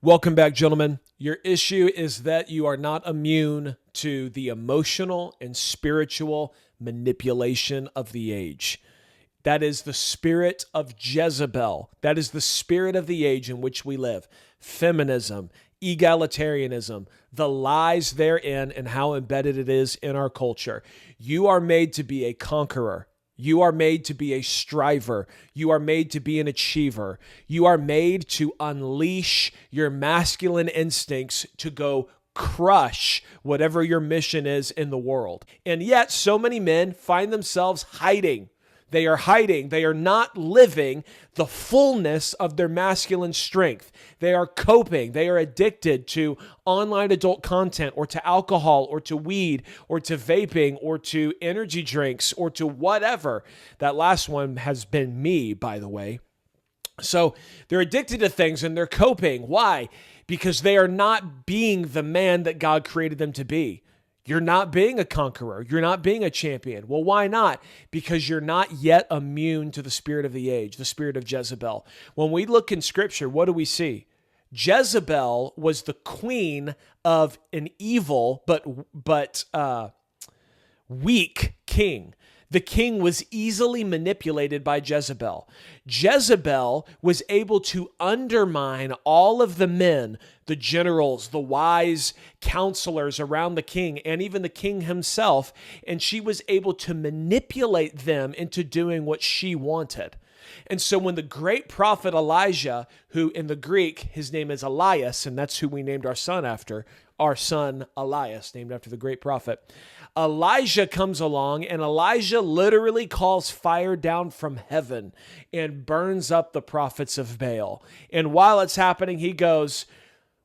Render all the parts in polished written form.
Welcome back, gentlemen. Your issue is that you are not immune to the emotional and spiritual manipulation of the age. That is the spirit of Jezebel. That is the spirit of the age in which we live. Feminism, egalitarianism, the lies therein, and how embedded it is in our culture. You are made to be a conqueror. You are made to be a striver. You are made to be an achiever. You are made to unleash your masculine instincts to go crush whatever your mission is in the world. And yet, so many men find themselves hiding. They are hiding. They are not living the fullness of their masculine strength. They are coping. They are addicted to online adult content or to alcohol or to weed or to vaping or to energy drinks or to whatever. That last one has been me, by the way. So they're addicted to things and they're coping. Why? Because they are not being the man that God created them to be. You're not being a conqueror. You're not being a champion. Well, why not? Because you're not yet immune to the spirit of the age, the spirit of Jezebel. When we look in Scripture, what do we see? Jezebel was the queen of an evil but weak king. The king was easily manipulated by Jezebel. Jezebel was able to undermine all of the men, the generals, the wise counselors around the king, and even the king himself, and she was able to manipulate them into doing what she wanted. And so when the great prophet Elijah, who in the Greek, his name is Elias, and that's who we named our son after, our son Elias, named after the great prophet, Elijah comes along, and Elijah literally calls fire down from heaven and burns up the prophets of Baal. And while it's happening, he goes,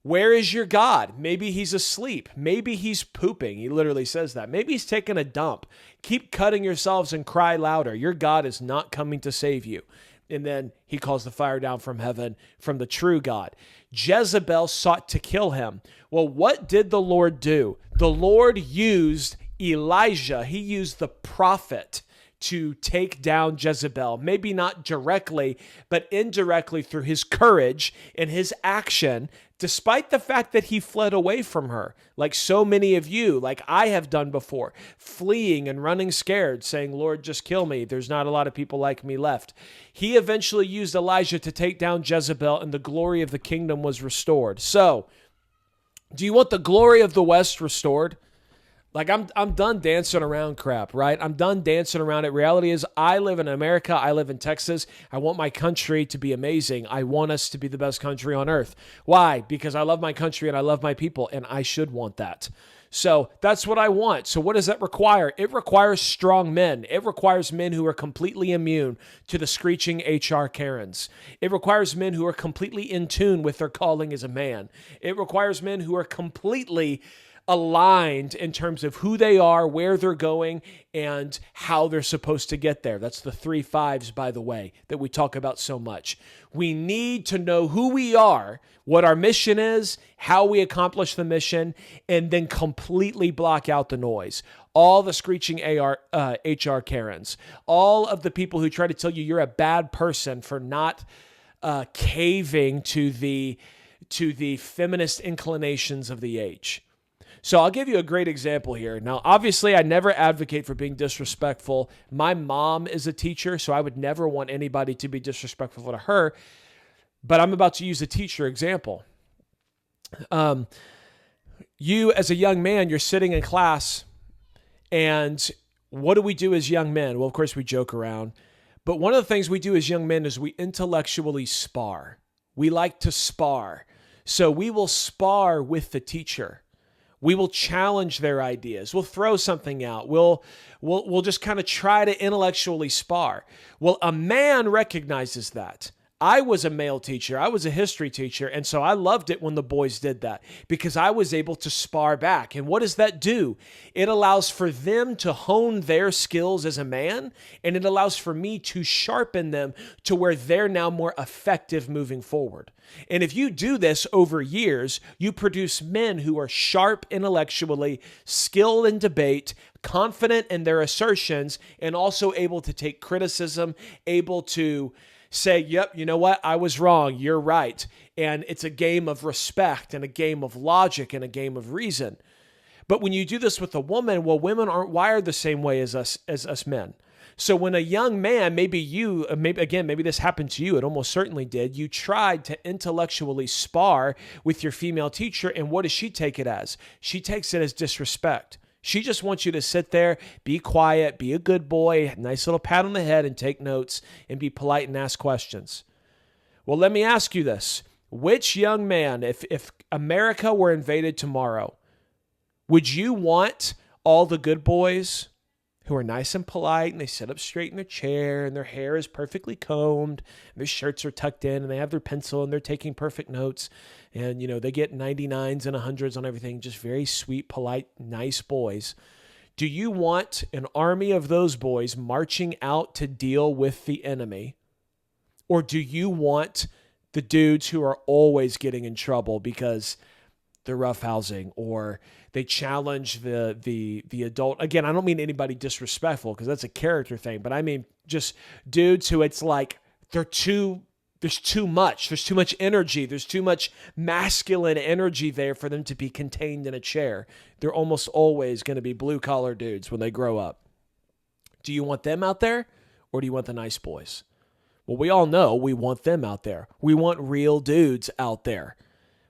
"Where is your God?" Maybe he's asleep. Maybe he's pooping. He literally says that. Maybe he's taking a dump. Keep cutting yourselves and cry louder. Your God is not coming to save you. And then he calls the fire down from heaven from the true God. Jezebel sought to kill him. Well, what did the Lord do? The Lord used Elijah. He used the prophet to take down Jezebel, maybe not directly, but indirectly through his courage and his action, despite the fact that he fled away from her, like so many of you, like I have done before, fleeing and running scared, saying, "Lord, just kill me. There's not a lot of people like me left." He eventually used Elijah to take down Jezebel, and the glory of the kingdom was restored. So, do you want the glory of the West restored? Like I'm done dancing around crap, right? I'm done dancing around it. Reality is I live in America. I live in Texas. I want my country to be amazing. I want us to be the best country on earth. Why? Because I love my country and I love my people, and I should want that. So that's what I want. So what does that require? It requires strong men. It requires men who are completely immune to the screeching HR Karens. It requires men who are completely in tune with their calling as a man. It requires men who are completely aligned in terms of who they are, where they're going, and how they're supposed to get there. That's the 3 5s, by the way, that we talk about so much. We need to know who we are, what our mission is, how we accomplish the mission, and then completely block out the noise. All the screeching HR Karens, all of the people who try to tell you you're a bad person for not caving to the feminist inclinations of the age. So I'll give you a great example here. Now, obviously, I never advocate for being disrespectful. My mom is a teacher, so I would never want anybody to be disrespectful to her. But I'm about to use a teacher example. You, as a young man, you're sitting in class, and what do we do as young men? Well, of course, we joke around. But one of the things we do as young men is we intellectually spar. We like to spar. So we will spar with the teacher. We will challenge their ideas. We'll throw something out. We'll just kind of try to intellectually spar. Well, a man recognizes that. I was a male teacher. I was a history teacher. And so I loved it when the boys did that because I was able to spar back. And what does that do? It allows for them to hone their skills as a man, and it allows for me to sharpen them to where they're now more effective moving forward. And if you do this over years, you produce men who are sharp intellectually, skilled in debate, confident in their assertions, and also able to take criticism, able to Say, yep, you know what? I was wrong. You're right. And it's a game of respect and a game of logic and a game of reason. But when you do this with a woman, well, women aren't wired the same way as us men. So when a young man, maybe this happened to you, it almost certainly did, you tried to intellectually spar with your female teacher, and what does she take it as? She takes it as disrespect. She just wants you to sit there, be quiet, be a good boy, nice little pat on the head and take notes and be polite and ask questions. Well, let me ask you this. Which young man, if America were invaded tomorrow, would you want all the good boys who are nice and polite and they sit up straight in their chair and their hair is perfectly combed and their shirts are tucked in and they have their pencil and they're taking perfect notes and, they get 99s and 100s on everything, just very sweet, polite, nice boys. Do you want an army of those boys marching out to deal with the enemy? Or do you want the dudes who are always getting in trouble because they're roughhousing or they challenge the adult? Again, I don't mean anybody disrespectful because that's a character thing, but I mean just dudes who it's like there's too much energy. There's too much masculine energy there for them to be contained in a chair. They're almost always going to be blue collar dudes when they grow up. Do you want them out there or do you want the nice boys? Well, we all know we want them out there. We want real dudes out there.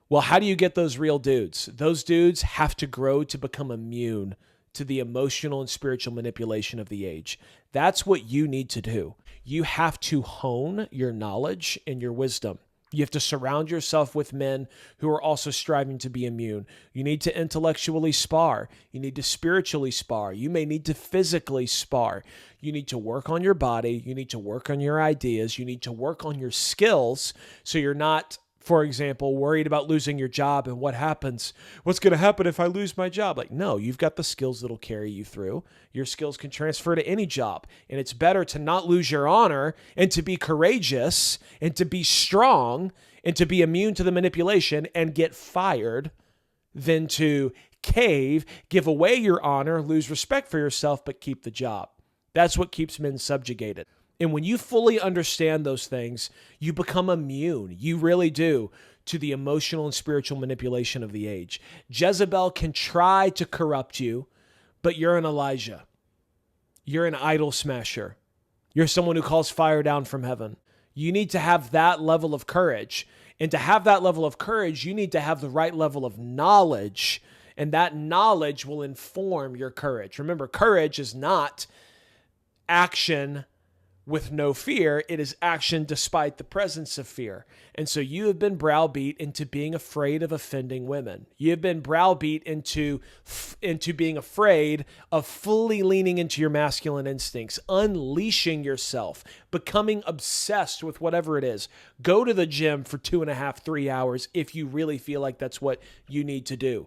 Well, how do you get those real dudes? Those dudes have to grow to become immune to the emotional and spiritual manipulation of the age. That's what you need to do. You have to hone your knowledge and your wisdom. You have to surround yourself with men who are also striving to be immune. You need to intellectually spar. You need to spiritually spar. You may need to physically spar. You need to work on your body. You need to work on your ideas. You need to work on your skills so you're not, for example, worried about losing your job and what happens. What's going to happen if I lose my job? Like, no, you've got the skills that'll carry you through. Your skills can transfer to any job. And it's better to not lose your honor and to be courageous and to be strong and to be immune to the manipulation and get fired than to cave, give away your honor, lose respect for yourself, but keep the job. That's what keeps men subjugated. And when you fully understand those things, you become immune. You really do to the emotional and spiritual manipulation of the age. Jezebel can try to corrupt you, but you're an Elijah. You're an idol smasher. You're someone who calls fire down from heaven. You need to have that level of courage. And to have that level of courage, you need to have the right level of knowledge. And that knowledge will inform your courage. Remember, courage is not action with no fear. It is action despite the presence of fear. And so you have been browbeat into being afraid of offending women. You have been browbeat into being afraid of fully leaning into your masculine instincts, unleashing yourself, becoming obsessed with whatever it is. Go to the gym for 2.5, 3 hours if you really feel like that's what you need to do.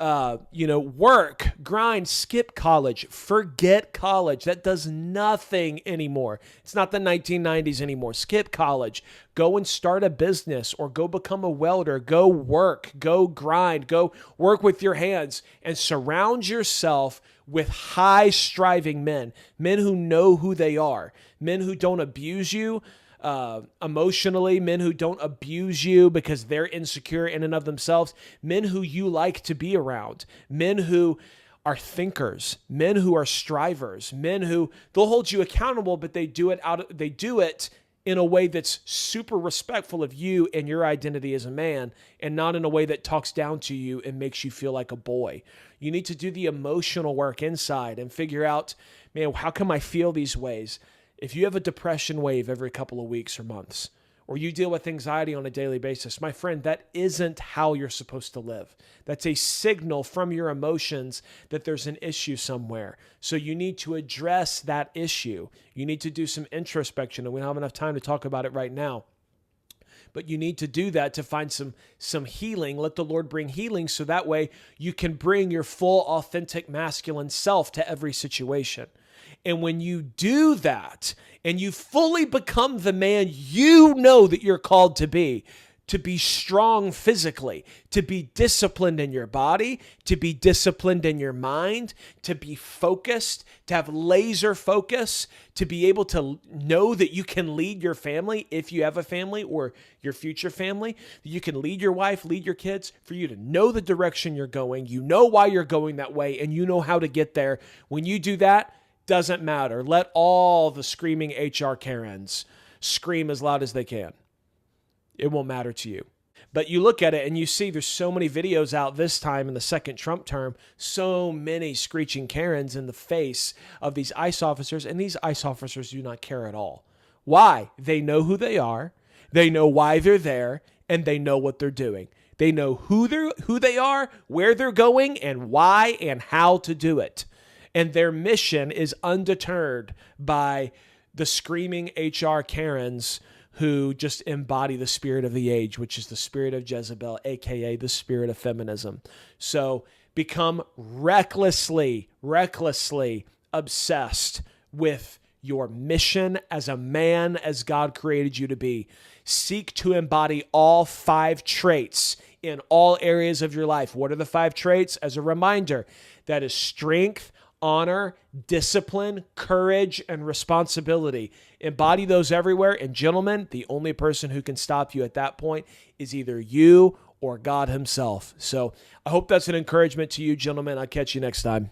Work, grind, skip college, forget college. That does nothing anymore. It's not the 1990s anymore. Skip college, go and start a business or go become a welder, go work, go grind, go work with your hands and surround yourself with high striving men who know who they are, men who don't abuse you emotionally, men who don't abuse you because they're insecure in and of themselves, men who you like to be around, men who are thinkers, men who are strivers, men who they'll hold you accountable, but they do it in a way that's super respectful of you and your identity as a man and not in a way that talks down to you and makes you feel like a boy. You need to do the emotional work inside and figure out, man, how come I feel these ways? If you have a depression wave every couple of weeks or months, or you deal with anxiety on a daily basis, my friend, that isn't how you're supposed to live. That's a signal from your emotions that there's an issue somewhere. So you need to address that issue. You need to do some introspection, and we don't have enough time to talk about it right now. But you need to do that to find some healing. Let the Lord bring healing so that way you can bring your full, authentic masculine self to every situation. And when you do that and you fully become the man you know that you're called to be, to be strong physically, to be disciplined in your body, to be disciplined in your mind, to be focused, to have laser focus, to be able to know that you can lead your family if you have a family or your future family, that you can lead your wife, lead your kids, for you to know the direction you're going, you know why you're going that way, and you know how to get there. When you do that, doesn't matter. Let all the screaming HR Karens scream as loud as they can. It won't matter to you. But you look at it and you see there's so many videos out this time in the second Trump term, so many screeching Karens in the face of these ICE officers, and these ICE officers do not care at all. Why? They know who they are, they know why they're there, and they know what they're doing. They know who they are, where they're going, and why and how to do it. And their mission is undeterred by the screaming HR Karens who just embody the spirit of the age, which is the spirit of Jezebel, aka the spirit of feminism. So become recklessly obsessed with your mission as a man, as God created you to be. Seek to embody all 5 traits in all areas of your life. What are the 5 traits? As a reminder, that is strength, honor, discipline, courage, and responsibility. Embody those everywhere. And gentlemen, the only person who can stop you at that point is either you or God himself. So I hope that's an encouragement to you, gentlemen. I'll catch you next time.